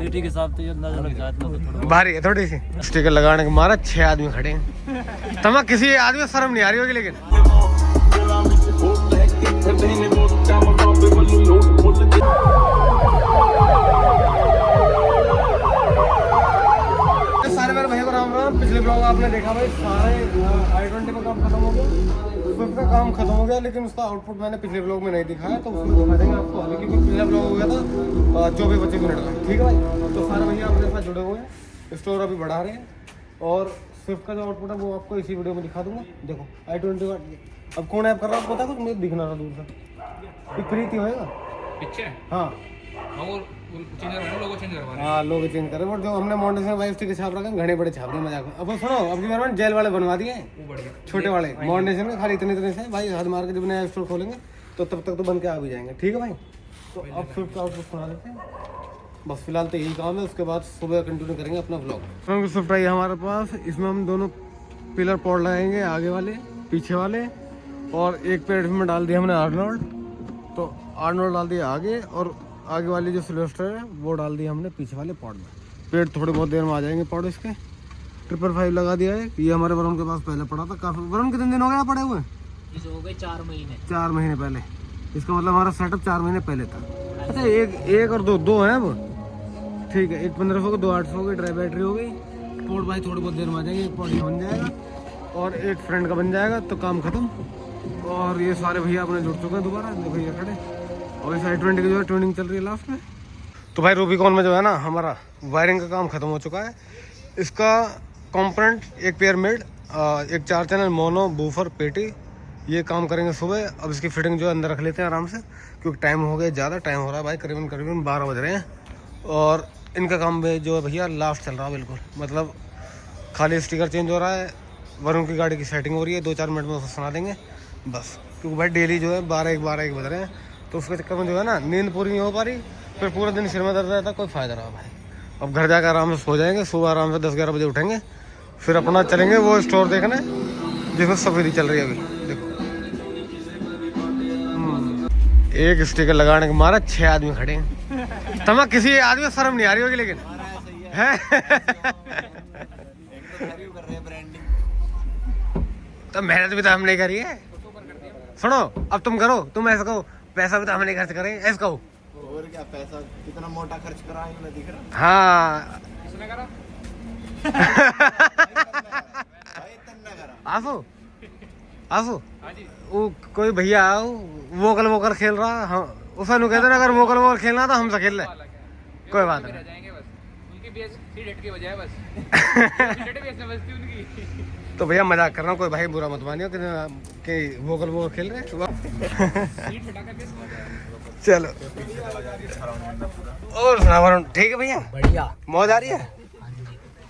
Quality के हिसाब से अंदाजा लग जाता है। भारी है थोड़ी सी। स्टिकर लगाने के मारा 6 आदमी खड़े हैं। तमा किसी आदमी को शर्म नहीं आ रही होगी लेकिन सारे मेरे भाई को राम राम। पिछले ब्लॉग आपने देखा भाई सारे i20 का काम खत्म हो गया, स्विफ्ट का काम खत्म हो गया, लेकिन उसका आउटपुट मैंने पिछले ब्लॉग में नहीं दिखाया तो उसको दिखा देंगे आपको अभी, क्योंकि पिछला ब्लॉग हो गया था 24-25 मिनट का। ठीक है भाई, तो सारे भैया अपने साथ जुड़े हुए हैं, स्टोर अभी बढ़ा रहे हैं और स्विफ्ट का जो आउटपुट है वो आपको इसी वीडियो में दिखा दूंगा। देखो i20 का अब कौन ऐप कर रहा है पता कुछ मुझे दिखना रहा दूर से, फ्री थी होएगा पीछे। हाँ लोग चेंज करे, बट जो हमने मॉन्टेशन वाइफ स्टिकर छाप रखा है घने बड़े छाप रहे मजाक। अब सुनो, अब की बार जेल वाले बनवा दिए छोटे वाले मॉन्टेशन के, खाली इतने से भाई हाथ मार के जब नया स्टोर खोलेंगे तो तब तक तो बन के आ भी जाएंगे। ठीक है भाई, तो अब स्विफ्ट का आउटपुट सुना देते हैं। बस फिलहाल तो यही काम है, उसके बाद सुबह कंटिन्यू करेंगे अपना व्लॉग। स्विफ्ट आई हमारे पास, इसमें हम दोनों पिलर पॉड लगाएंगे, आगे वाले पीछे वाले, और एक पेड़ में डाल दिया हमने आर्नोल्ड, तो आर्नोल्ड डाल दिया आगे, और आगे वाली जो सिलेस्टर है वो डाल दिया हमने पीछे वाले पॉड में। पेड़ थोड़ी बहुत देर में आ जाएंगे पॉड इसके। 555 लगा दिया है, ये हमारे वरुण के पास पहले पड़ा था काफी। वरुण कितने दिन हो गए पड़े हुए? हो गए 4 महीने। 4 महीने पहले, इसका मतलब हमारा सेटअप 4 महीने पहले था। अच्छा एक और दो हैं अब। ठीक है, एक 1500 की, 2 800 की ड्राई बैटरी हो गई। पॉड भाई थोड़ी बहुत देर में आ जाएंगे, एक पॉड बन जाएगा और एक फ्रेंड का बन जाएगा तो काम खत्म। और ये सारे भैया अपने जुड़ चुके हैं दोबारा, भैया खड़े, और इस i20 की जो है ट्यूनिंग चल रही है लास्ट में। तो भाई रूबिकॉन में जो है ना हमारा वायरिंग का काम खत्म हो चुका है। इसका कंपोनेंट एक पेयर मेड, एक 4 चैनल मोनो बूफर पेटी, ये काम करेंगे सुबह। अब इसकी फिटिंग जो है अंदर रख लेते हैं आराम से, क्योंकि टाइम हो गया ज़्यादा, टाइम हो रहा है भाई करीबन 12 बज रहे हैं। और इनका काम जो है भैया लास्ट चल रहा है बिल्कुल, मतलब खाली स्टिकर चेंज हो रहा है, वरुण की गाड़ी की सेटिंग हो रही है, 2-4 मिनट में उसको सुना देंगे बस। क्योंकि भाई डेली जो है 12-1 बज रहे हैं, तो उसके चक्कर में जो है ना नींद पूरी नहीं हो पा रही, फिर पूरा दिन सिर में दर्द रहता, कोई फ़ायदा रहा भाई। अब घर जाकर आराम से सो जाएंगे, सुबह आराम से 10-11 बजे उठेंगे, फिर अपना चलेंगे वो स्टोर देखने जिसमें सफेदी चल रही है अभी। देखो एक स्टिकर लगाने के मारा 6 आदमी खड़े हैं। तमा किसी आदमी को शर्म नहीं आ रही होगी लेकिन है तो मेहनत भी तो हम नहीं करी है। सुनो, अब तुम करो, तुम ऐसा कहो, पैसा भी तो हम नहीं खर्च करें, ऐसा कहो। और क्या, पैसा कितना मोटा खर्च करा है ना, दिख रहा। हाँ किसने करा? आसो वो कोई भैया वोकल खेल रहा, हाँ उसे नु कहते ना, अगर वोकल खेलना तो हमसे खेल ले, कोई बात नहीं। जाएंगे बस, उनकी बेस 3 की बजाय बस 3 बेचने बचती उनकी। तो भैया मजाक कर रहा हूँ, कोई भाई बुरा मत मानियो कि वोकल खेल रहे। चलो और सुना वरुण, ठीक है भैया, बढ़िया मौज आ रही है।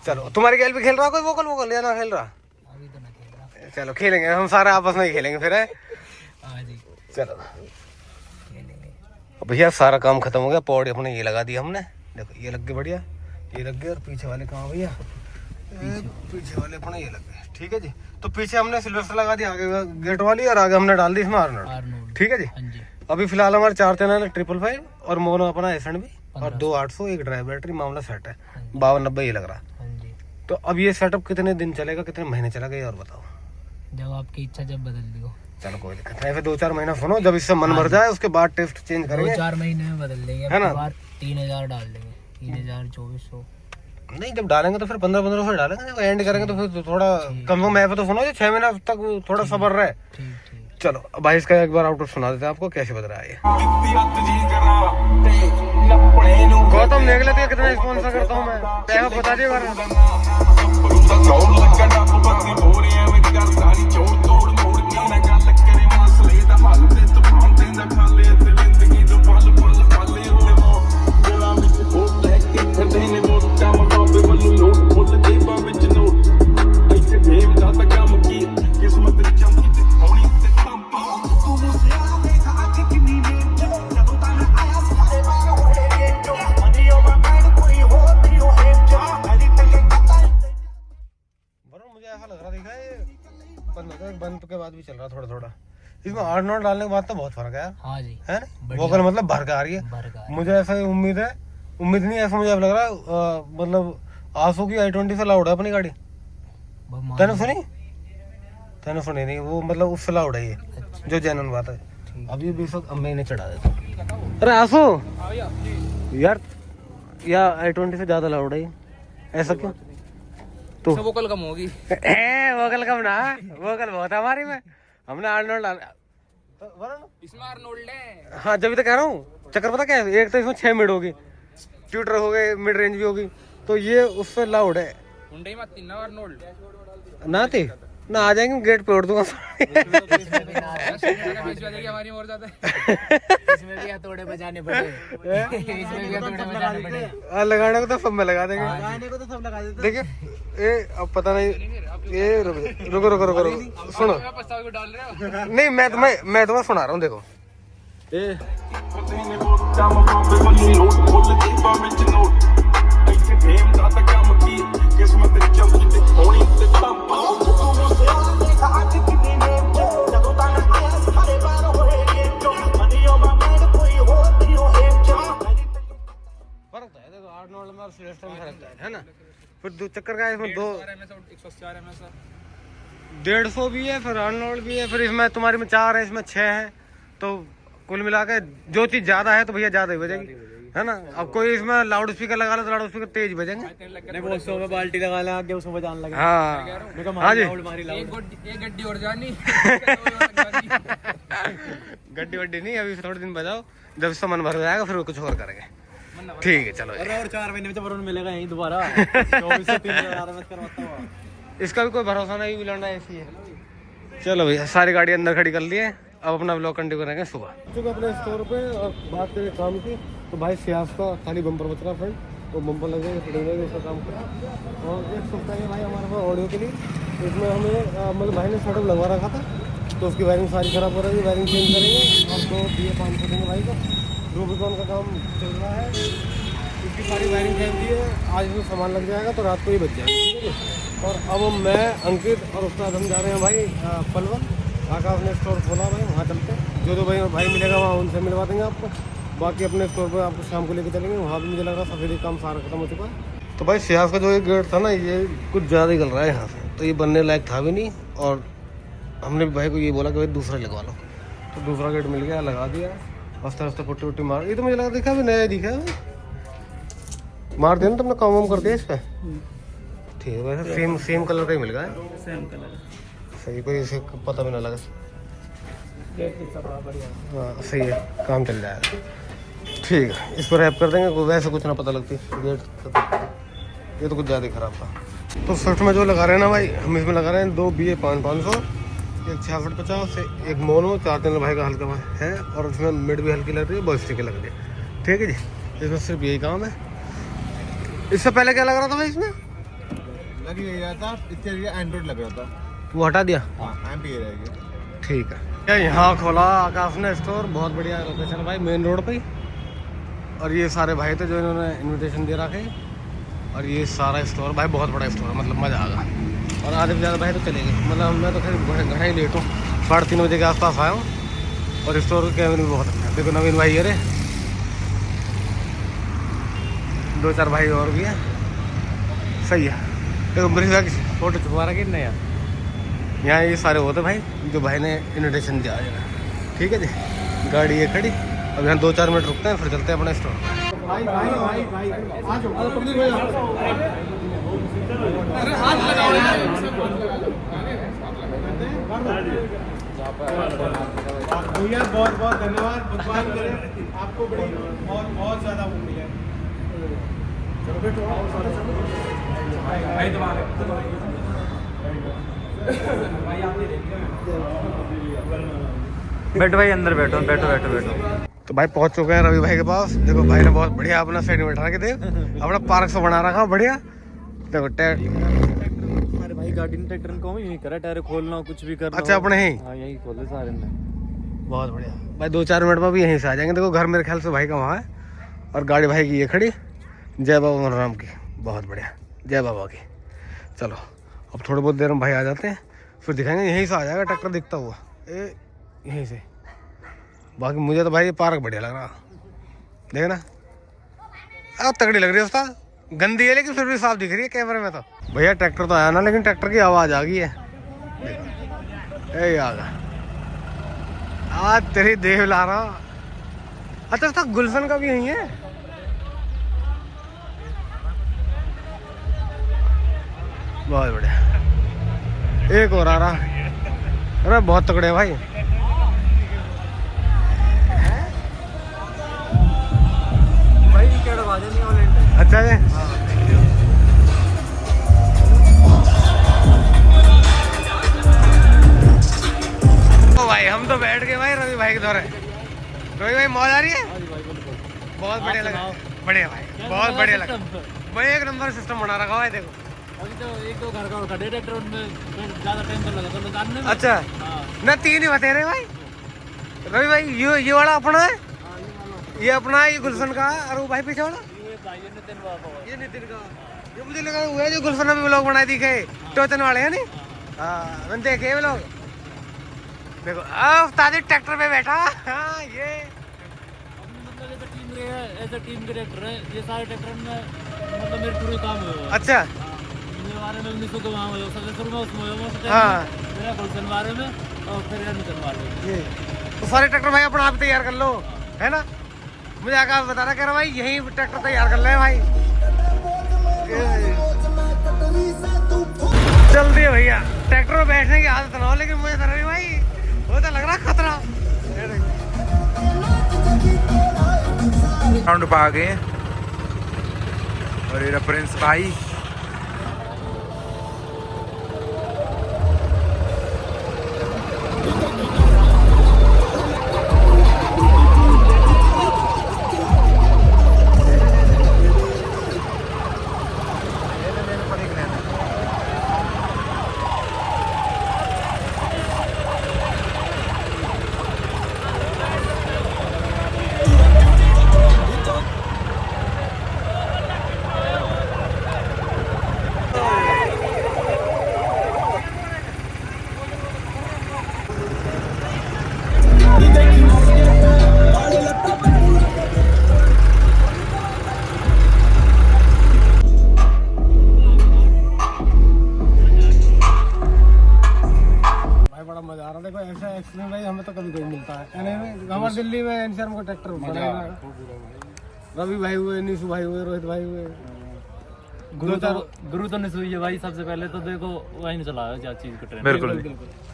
चलो तुम्हारी गैल भी खेल रहा कोई वोकल या ना खेल रहा? अभी तो ना खेल रहा। चलो खेलेंगे हम सारे आपस में ही खेलेंगे फिर है। हाँ जी चलो खेलेंगे। भैया सारा काम खत्म हो गया, पौड़ी अपने ये लगा दिया हमने, देखो ये लग गए बढ़िया, ये लग गए। और पीछे वाले कहाँ भैया? पीछे वाले अपने ये लग गए। ठीक है जी, तो पीछे हमने सिल्वेस्टर लगा दिया आगे गेट वाली, और आगे हमने डाल दी इसमें आर्नोल्ड। ठीक है जी, हाँ जी। अभी फिलहाल हमारे 4 चैनल है, 555 और मोनो अपना एसेंट भी, और 2 800, एक ड्राई बैटरी, मामला सेट है। 52-90 ये लग रहा। हाँ जी, तो अब ये सेटअप कितने दिन चलेगा, कितने महीने चलेगा, ये और बताओ। जब आपकी इच्छा, जब बदल दियो। चलो कोई दिक्कत नहीं, फिर 2-4 महीना सुनो, जब इससे मन भर जाए उसके बाद टेस्ट चेंज करेंगे। 2-4 महीने में बदल देंगे, है ना? 3000 डाल देंगे, 3000-2400 नहीं, जब डालेंगे तो फिर 1500 डालेंगे, जब एंड करेंगे तो फिर थोड़ा कम से कम तो सुनो, 6 महीना तक थोड़ा सब्र रहे। ठीक। चलो भाई इसका एक बार आउटपुट सुना देते हैं आपको कैसे बज रहा है ये। गौतम देख लेते हैं कितना स्पॉन्सर करता हूँ मैं, पैसा बता दिए बार। बंद के बाद भी चल रहा थोड़ा। इसमें आर्नोल्ड डालने के बाद तो बहुत फर्क है यार। हाँ जी, है ना, वोकल मतलब भर के आ रही है। मुझे ऐसा ही उम्मीद है उम्मीद नहीं, ऐसा मुझे अब लग रहा है मतलब आंसू की i20 से लाउड है अपनी गाड़ी। तैने सुनी? तैने सुनी नहीं, वो मतलब उससे लाउड है ये, जो जेन्युइन बात है। अब ये बेशक अब मैं इन्हें चढ़ा देता हूँ। अरे आंसू यार, या i20 से ज्यादा लाउड है ये, ऐसा क्यों? तो वोकल कम होगी। वोकल कम ना, वोकल बहुत है हमारी में। हमने आर्नोल्ड इसमें आर्नोल्ड है। हाँ जब भी तो कह रहा हूँ, चक्कर पता क्या है, एक तो इसमें 6 मिड होगी, ट्यूटर हो गए, मिड रेंज भी होगी, तो ये उससे लाउड है हुंडई में 3 आर्नोल्ड ना थे ना। आ जाएंगे गेट पे उड़ दूंगा। हमारी और ज्यादा इसमें भी हथौड़े बजाने पड़े, इसमें भी हथौड़े बजाने पड़े। लगाने को तो सब में लगा देंगे, लगाने को तो सब लगा देते। देखिए ये अब पता नहीं, ये रुको रुको रुको रुको सुनो। प्रस्ताव को डाल रहे हो। नहीं मैं तुम्हें सुना रहा हूँ, देखो ये फर्क है, देखो आर्नोल्ड में और सिलेस्टर में फर्क है ना। फिर दो चक्कर का इसमें 104 एमएस 150 भी है, फिर आर्नोल्ड भी है, फिर इसमें तुम्हारी में 4 है, इसमें 6 है, तो कुल मिला के जो चीज ज्यादा है तो भैया ज्यादा ही बजेगी, है ना। अब कोई इसमें लाउड स्पीकर लगा लो तो लाउड स्पीकर तेज बजेंगे। में बाल्टी लगा ले आगे, उसमें बजाने लगे। हाँ हाँ जी, एक गड्डी और जानी। गड्डी वड्डी नहीं, अभी थोड़े दिन बजाओ, जब इसका मन भर जाएगा फिर कुछ और करेंगे। ठीक है चलो। और 4 महीने में जब मिलेगा यहीं दोबारा 24 से 3 में करवाता हुआ। इसका भी कोई भरोसा नहीं, लौंडा ऐसी है। चलो भैया सारी गाड़ी अंदर खड़ी कर लिए, अब अपना ब्लॉग कंटिन्यू करेंगे सुबह। चुके अपने स्टोर पे और बात करें काम की, तो भाई सियाज का खाली बम्पर बच रहा फ्रेंड, तो बम्पर लग जाएगा, फिटिंग लगेगी, उसका काम करा। और एक सुविधा है भाई हमारे पास ऑडियो के लिए, इसमें हमें मतलब भाई ने सेटअप लगवा रखा था, तो उसकी वायरिंग सारी खराब हो रही है, वायरिंग चेंज करेंगे और 2 BA 500 देंगे भाई का। रूबिकॉन का काम चल रहा है, इसकी सारी वायरिंग चेंज दी है, आज इसमें सामान लग जाएगा तो रात को ही बच जाएगा, ठीक है। और अब मैं अंकित और उसके बाद हम जा रहे हैं भाई पलवल। आकाश ने स्टोर खोला भाई, वहाँ चलते हैं, जो भाई मिलेगा वहाँ उनसे मिलवा देंगे आपको। बाकी अपने स्टोर पर आपको शाम को लेकर चलेंगे, वहाँ भी मुझे लग रहा है सफेदी काम सारा खत्म हो चुका है। तो भाई सियाज का जो एक गेट था ना, ये कुछ ज़्यादा ही गल रहा है यहाँ से, तो ये बनने लायक था भी नहीं, और हमने भी भाई को ये बोला कि भाई दूसरा लगवा लो, तो दूसरा गेट मिल गया, लगा दिया, हफ्ते हफ्ते पुट्टी वुट्टी मार। ये तो मुझे लगा देखा अभी नया दिखा है, मार दिया ना तुमने, काम वाम कर दिया इस पर। ठीक है, वैसे सेम कलर का ही मिल गया है, सेम कलर सही, कोई इसे पता भी ना लगा। हाँ सही है, काम चल जाएगा। ठीक है, इस पर रैप कर देंगे, वैसे कुछ ना पता लगती गेट। ये तो कुछ ज़्यादा ही ख़राब था। तो स्विफ्ट में जो लगा रहे हैं ना भाई, हम इसमें लगा रहे हैं 2 BA 500, एक 6650 से एक मोनो, 4 चैनल भाई का हल्का है, और उसमें मिड भी हल्की लग रही है, बॉयस्टिक लग रही है, ठीक है जी। इसमें सिर्फ यही काम है। इससे पहले क्या लग रहा था भाई इसमें? लग ही रहा था, इसके लिए एंड्रॉइड लग रहा था, वो हटा दिया। हाँ MP रहेगी। ठीक है, क्या यहाँ खोला आकाश ने स्टोर, बहुत बढ़िया लोकेशन भाई, मेन रोड पे। और ये सारे भाई थे जो इन्होंने इनविटेशन दे रखे, और ये सारा स्टोर भाई बहुत बड़ा स्टोर है, मतलब मज़ा आएगा। और आधे से ज़्यादा भाई तो चले गए, मतलब मैं तो खैर घंटा ही लेट हूँ, 3:30 बजे के आसपास आया हूँ। और स्टोर का कैमरे भी बहुत अच्छा है, देखो नवीन भाई, अरे 2-4 भाई और भी हैं, सही है। देखो मरीजा की फोटो छुपा रहा कि नहीं यार, यहाँ ये सारे होते भाई जो भाई ने इन्विटेशन दिया है, ठीक है जी। गाड़ी ये खड़ी, अब यहाँ 2-4 मिनट रुकते हैं, फिर चलते हैं अपना स्टोर। भाई भाई भाई भाई आ जाओ, पब्लिक भाई भैया बहुत बहुत धन्यवाद, भगवान करे आपको बड़ी बहुत बहुत ज़्यादा वो मिले। बैठो भाई, अंदर बैठो बैठो बैठो बैठो। तो भाई पहुंच चुके हैं रवि भाई के पास। देखो भाई ने बहुत बढ़िया अपना साइड में बैठा के, देख अपना पार्क से बना रखा बढ़िया। देखो अरे भाई गाड़ी ने ट्रैक्टर को यही करा, टायर खोलना कुछ भी करना। अच्छा अपने ही? हाँ यही खोले सारे ने। बहुत बढ़िया भाई, 2-4 मिनट में भी यहीं से आ जाएंगे। देखो घर मेरे ख्याल से भाई का वहाँ है, और गाड़ी भाई की ये खड़ी, जय बाबा मनोराम की, बहुत बढ़िया, जय बाबा की। चलो अब थोड़ी बहुत देर में भाई आ जाते हैं, फिर दिखाएंगे, यहीं से आ जाएगा ट्रैक्टर दिखता हुआ यहीं से। बाकी मुझे तो भाई ये पार्क बढ़िया लग रहा, देखना अब तगड़ी लग रही है उस्ताद, गंदी है लेकिन फिर भी साफ दिख रही है कैमरे में। तो भैया ट्रैक्टर तो आया ना, लेकिन ट्रैक्टर की आवाज आ गई है। आ गया आज तेरी देव ला रहा। अच्छा उस्ताद गुलशन का भी यही है। बहुत बढ़िया, एक और आ रहा। अरे बहुत तगड़े भाई। अच्छा जी, ओ भाई हम तो बैठ गए भाई रवि भाई के दौरे। रवि भाई मौज आ रही है, बहुत बढ़िया लगा। बढ़िया भाई, बहुत बढ़िया लगा भाई, एक नंबर सिस्टम बना रखा है। देखो अभी तो 1-2 घर का खड़े ट्रैक्टर, उनमें ज्यादा टाइम तो लगा तो जानने में। अच्छा ना, 3 ही बता रहे भाई। रवि भाई ये वाला अपना है, ये अपना है, ये गुलशन का है। और वो भाई पीछे वाला ये नितिन का। ये मुझे लगा हुआ है जो गुलशन में व्लॉग बनाए दिखे टोचन वाले है नहीं। हाँ मैंने देखे वो लोग। देखो अब ताजी ट्रैक्टर पे बैठा। हाँ ये मतलब ऐसा टीम के ट्रैक्टर है, ये सारे ट्रैक्टर में मतलब मेरे पूरे काम हुए। अच्छा मेरे बारे में 1900 के वहाँ हुए, सबसे शुरू में उसमें हुए। हाँ मेरा गुलशन बारे में और फिर नितिन बारे में। ये तो सारे ट्रैक्टर भाई अपना आप तैयार कर लो, है ना। मुझे आका बता रहा, कह रहा भाई यही ट्रैक्टर तैयार कर ले भाई। जल्दी है भैया, ट्रैक्टर में बैठने की आदत ना हो, लेकिन मुझे तो भाई वो तो लग रहा खतरा। राउंड पे आ गए और ये रेफरेंस भाई देखो ऐसा एक्सीडेंट भाई हमें तो कभी कभी मिलता है। हमारे दिल्ली में एनसीआर को ट्रैक्टर रवि भाई हुए, निशु भाई हुए, रोहित भाई हुए। गुरु तो नहीं हुई है भाई। सबसे पहले तो देखो वही नहीं चलाया क्या चीज का ट्रेन। बिल्कुल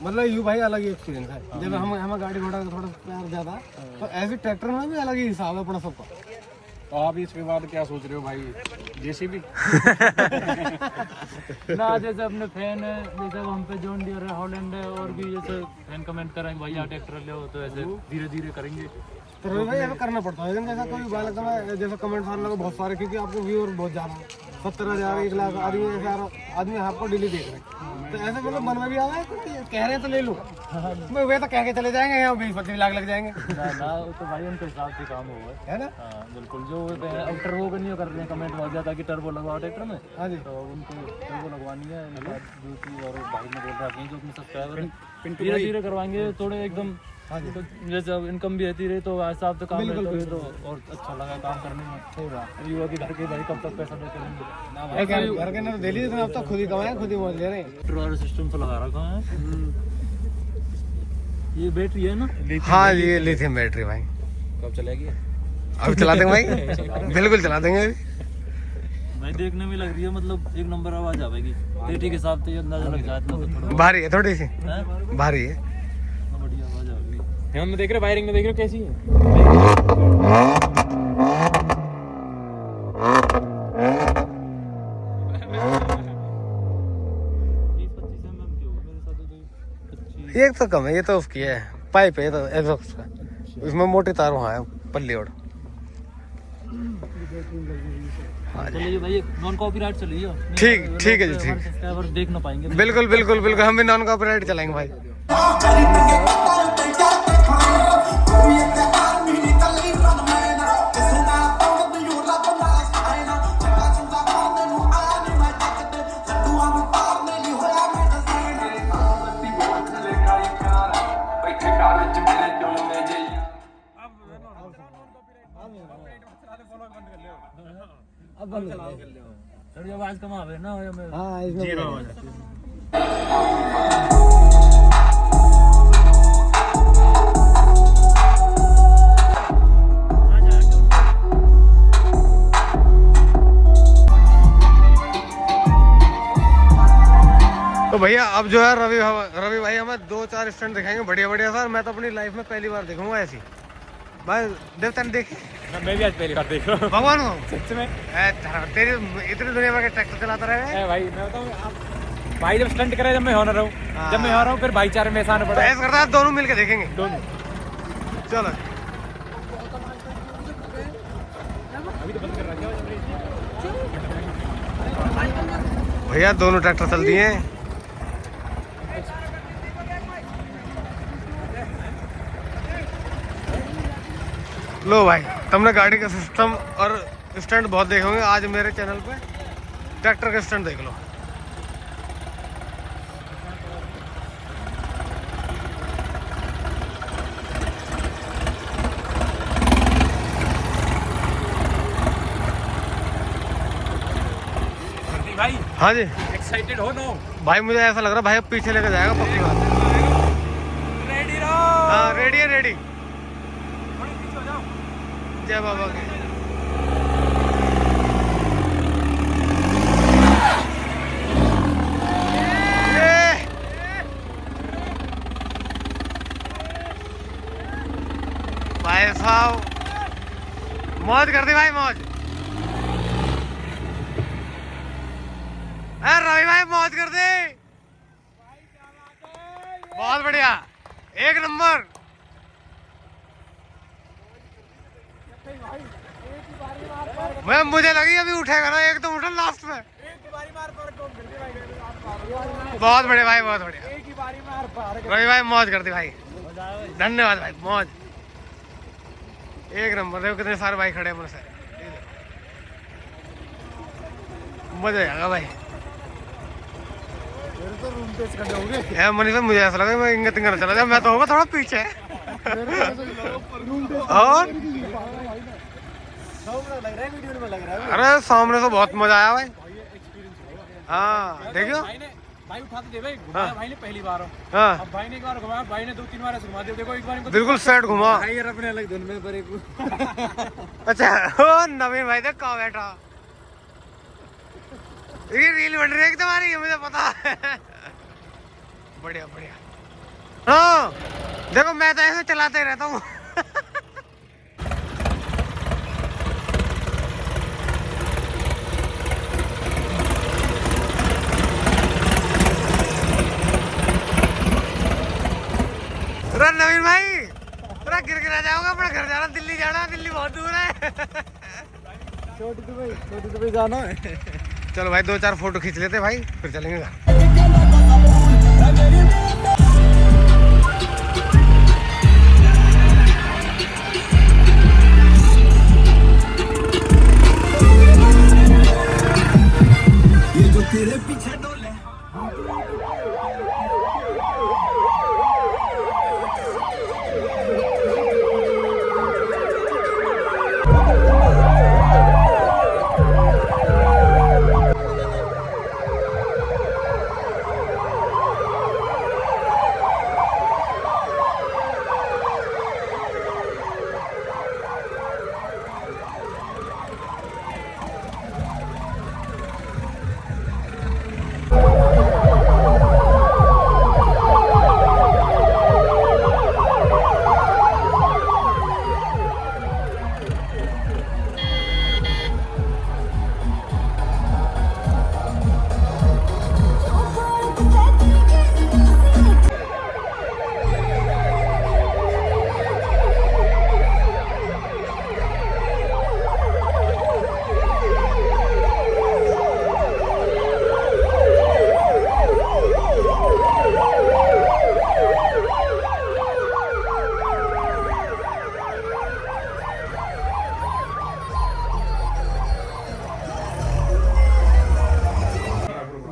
मतलब यू भाई अलग ही एक्सपीरियंस है। जब हमें गाड़ी घोड़ा का थोड़ा प्यार ज्यादा, तो ऐसे ट्रैक्टर में भी अलग ही हिसाब है अपना सबका। तो आप इसके बाद क्या सोच रहे हो भाई, जेसीबी? ना जैसे अपने फैन है, जैसे हम पे जॉन डियर है, हॉलैंड है, और भी जैसे फैन कमेंट करेंगे भाई यार ट्रैक्टर ले हो, तो ऐसे धीरे धीरे करेंगे। तो रवि भाई ऐसा करना पड़ता है। जैसा कोई बालक में जैसे कमेंट मारने को बहुत सारे, क्योंकि आपको व्यूअर बहुत ज्यादा 70,000 1 लाख आदमी आपको डेली देख रहे हैं। तो ऐसे मतलब मन में भी आ रहा है कह रहे हैं तो ले लो। मैं वे तो कह के चले जाएंगे, यहाँ 20-25 लाख लग जाएंगे। ना तो भाई उनके हिसाब से काम हुआ है ना। हाँ बिल्कुल। जो अब टर्बो का नहीं कर रहे हैं कमेंट बहुत ज्यादा कि टर्बो लगवाओ ट्रैक्टर में। हाँ जी, तो उनको टर्बो लगवानी है। जो कि और भाई ने बोल रहा है जो अपने सब्सक्राइबर धीरे धीरे करवाएंगे थोड़े एकदम। तो जैसे अब इनकम भी रहती रही तो हिसाब से काम तो और अच्छा लगा काम करने में। सही बात। युवा के घर के भाई कब तक पैसा देते रहेंगे? घर के ना दिल्ली अब तो खुद ही कमाए, खुद ही मौज ले रहे हैं। ट्रॉल सिस्टम तो लगा रखा है। ये बैटरी है ना? हाँ ये लिथियम बैटरी भाई। कब चलेगी? अब चला देंगे भाई, बिल्कुल चला देंगे अभी। भाई देखने में लग रही है मतलब एक नंबर आवाज आवेगी। पेटी के हिसाब से अंदाजा लग जाता है। थोड़ा भारी है, थोड़ी सी भारी है। बढ़िया आवाज आवेगी। हम देख रहे वायरिंग में देख रहे हो कैसी है। ये तो कम है, ये तो उसकी है पाइप है, ये तो एग्जॉस्ट का। इसमें मोटी तार वहाँ है पल्ली और। चलिए भाई नॉन कॉपीराइट चलिए। ठीक है जी, ठीक। सब्सक्राइबर देख ना पाएंगे। बिल्कुल बिल्कुल बिल्कुल, हम भी नॉन कॉपीराइट चलाएंगे भाई। अब बंद कर ले। थोड़ी आवाज कम आवे ना हाँ इसमें जीरो बोलो। आवाज आती है। तो भैया अब जो है रवि भाई हमें 2-4 स्टंट दिखाएंगे बढ़िया बढ़िया सर। मैं तो अपनी लाइफ में पहली बार देखूंगा ऐसी। भाई देवता ने देखी मैं भी आज पहली बार देख रहा हूँ भगवान को सच में। तेरी इतनी दुनिया में ट्रैक्टर चलाता रहे। भाई मैं बताऊँ आप भाई जब स्टंट करे जब मैं हो ना रहूँ, जब मैं हो रहा हूँ फिर भाईचारे में एहसान पड़ा। ऐसा करता है दोनों मिलके देखेंगे दोनों चलो। अभी तो बंद कर रहा है। भैया दोनों ट्रैक्टर चल दिए हैं। लो भाई तुमने गाड़ी का सिस्टम और स्टंट बहुत देखे होंगे, आज मेरे चैनल पे ट्रैक्टर का स्टंट देख लो। भाई हाँ जी एक्साइटेड हो नो? भाई मुझे ऐसा लग रहा है भाई अब पीछे लेके जाएगा पक्की बात है। रेडी रहो। हाँ रेडी है रेडी। थोड़ी पीछे हो जाओ। जय बाबा की। भाई साहब मौज कर दी भाई मौज। अरे रवि भाई मौज कर दे। बहुत बढ़िया एक नंबर। मैं मुझे लगी अभी उठेगा ना, एक तो उठा लास्ट में। बहुत बढ़िया भाई बहुत बढ़िया। रवि भाई मौज कर दी भाई, धन्यवाद भाई मौज एक नंबर। देखो कितने सारे भाई खड़े हैं मुझसे, मजा आएगा भाई। मनीष भाई मुझे ऐसा लगा मैं इंगा तिंगा चला जाऊँ, मैं तो होगा थोड़ा पीछे। और अरे सामने से बहुत मजा आया भाई। हाँ देखियो भाई उठाते दे भाई, घुमाया भाई ने पहली बार हो। हाँ अब भाई ने एक बार घुमाया, भाई ने 2-3 बार ऐसे घुमा दिया। देखो एक बार इनको बिल्कुल सेट घुमा। भाई यार अपने अलग धुन में पर एक अच्छा ओ नवीन भाई देख कहाँ बैठा। ये रील बन रही है तुम्हारी, ये मुझे पता है। बढ़िया बढ़िया। हाँ देखो मैं तो ऐसे चलाते ही रहता हूँ। नवीन भाई पूरा गिर जाओगे, अपना घर जाना, दिल्ली जाना, दिल्ली बहुत दूर है। छोटी दुबई जाना है। चलो भाई 2-4 फोटो खींच लेते भाई फिर चलेंगे घर। ये जो तेरे पीछे डोले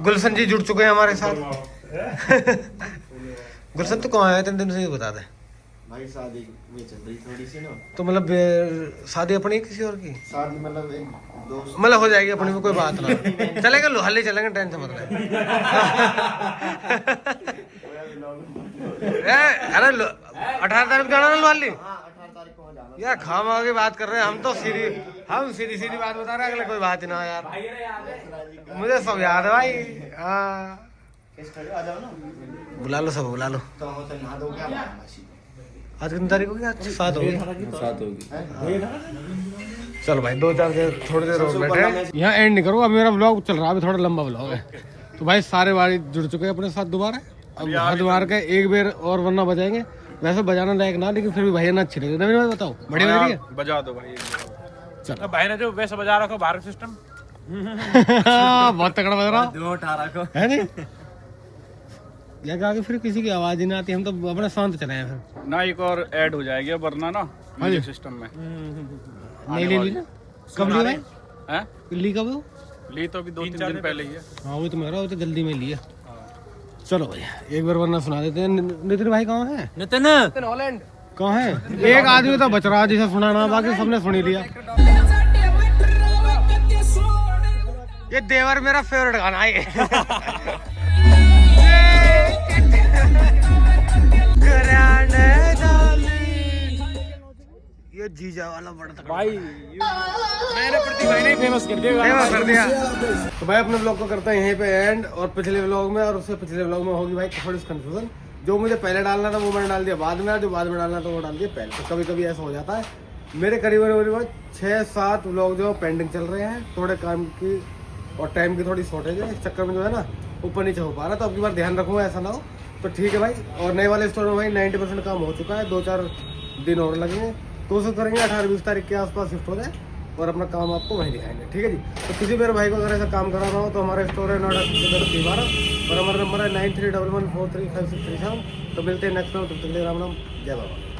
गुलशन जी जुड़ चुके हैं हमारे साथ। गुलशन तो कहाँ है, 3 दिन से ही बता दे। भाई शादी में चल रही थोड़ी सी ना, तो मतलब शादी अपनी है किसी और की? शादी मतलब एक दोस्त मतलब हो जाएगी अपनी में, कोई बात ना। चलेंगे लोहाली चलेंगे, टेंशन मत ले। अरे 18 तारीख को जाना ना लोहाली? 18 तारीख को जाना। यार खामा की बात कर रहे हैं हम, तो सीधी सीधी बात बता रहे हैं, अगले कोई बात ही ना यार। मुझे सब याद है भाई। हाँ आ जाओ ना, बुला लो, सब बुला लो। तो हम तो नहा दो क्या मासी। आज कितनी तारीख होगी? आज 7 होगी। 7 होगी। चलो भाई 2-4 देर थोड़ी देर और बैठे, यहाँ एंड नहीं करो, अब मेरा ब्लॉग चल रहा है, अभी थोड़ा लंबा ब्लॉग है। तो भाई सारे बारी जुड़ चुके हैं अपने साथ दोबारा, अब हद मार के एक बेर और वरना बजाएंगे। वैसे बजाना लायक ना, लेकिन फिर भी भैया ना अच्छी लगी। नवीन भाई बताओ, बढ़िया बज रही है? बजा दो भाई। चलो भाई ने जो वैसे बजा रखा भारत सिस्टम, बहुत तगड़ा बज रहा 218 को है नहीं? आगे फिर किसी की आवाज ही नहीं आती, हम तो अपने शांत चले हैं फिर। ना एक और ऐड हो जाएगी वरना ना म्यूजिक सिस्टम में। नहीं ले ली ना? कब ली भाई? हैं? ली कब हो? ली तो अभी 2-3 दिन पहले ही है। हाँ वो तो मेरा, वो तो जल्दी में लिया। चलो भैया एक बार वरना सुना देते हैं। नितिन भाई कहाँ है? नितिन हॉलैंड कहाँ है? एक आदमी तो बच रहा जिसे सुनाना, बाकी सबने सुनी लिया। ये देवर मेरा फेवरेट गाना है। ये जीजा वाला बड़ा तगड़ा भाई मैंने प्रतीक भाई ने फेमस कर दिया, फेमस कर दिया। तो भाई अपने ब्लॉग को करते हैं यहीं पे एंड, और पिछले ब्लॉग में और उससे पिछले ब्लॉग में होगी भाई थोड़ी कंफ्यूजन। जो मुझे पहले डालना था वो मैंने डाल दिया बाद में, जो बाद में डालना था वो डाल दिया पहले। तो कभी कभी ऐसा हो जाता है। मेरे करीबन 6-7 ब्लॉग जो पेंडिंग चल रहे हैं, थोड़े काम की और टाइम की थोड़ी शॉर्टेज है, इस चक्कर में जो है ना ऊपर नीचे हो पा रहा। तो अब की बार ध्यान रखूंगा ऐसा ना हो। तो ठीक है भाई। और नए वाले स्टोर में भाई 90% काम हो चुका है, 2-4 दिन और लगेंगे। कोशिश करेंगे 18-20 तारीख के आसपास शिफ्ट हो जाए और अपना काम आपको वहीं दिखाएंगे, ठीक है जी। तो किसी मेरे भाई को अगर ऐसा काम कराना हो तो हमारा स्टोर है नोएडा 12 और हमारा नंबर है 9311435637। तो मिलते हैं नेक्स्ट टाइम, तब तक के लिए राम राम, जय बाबा।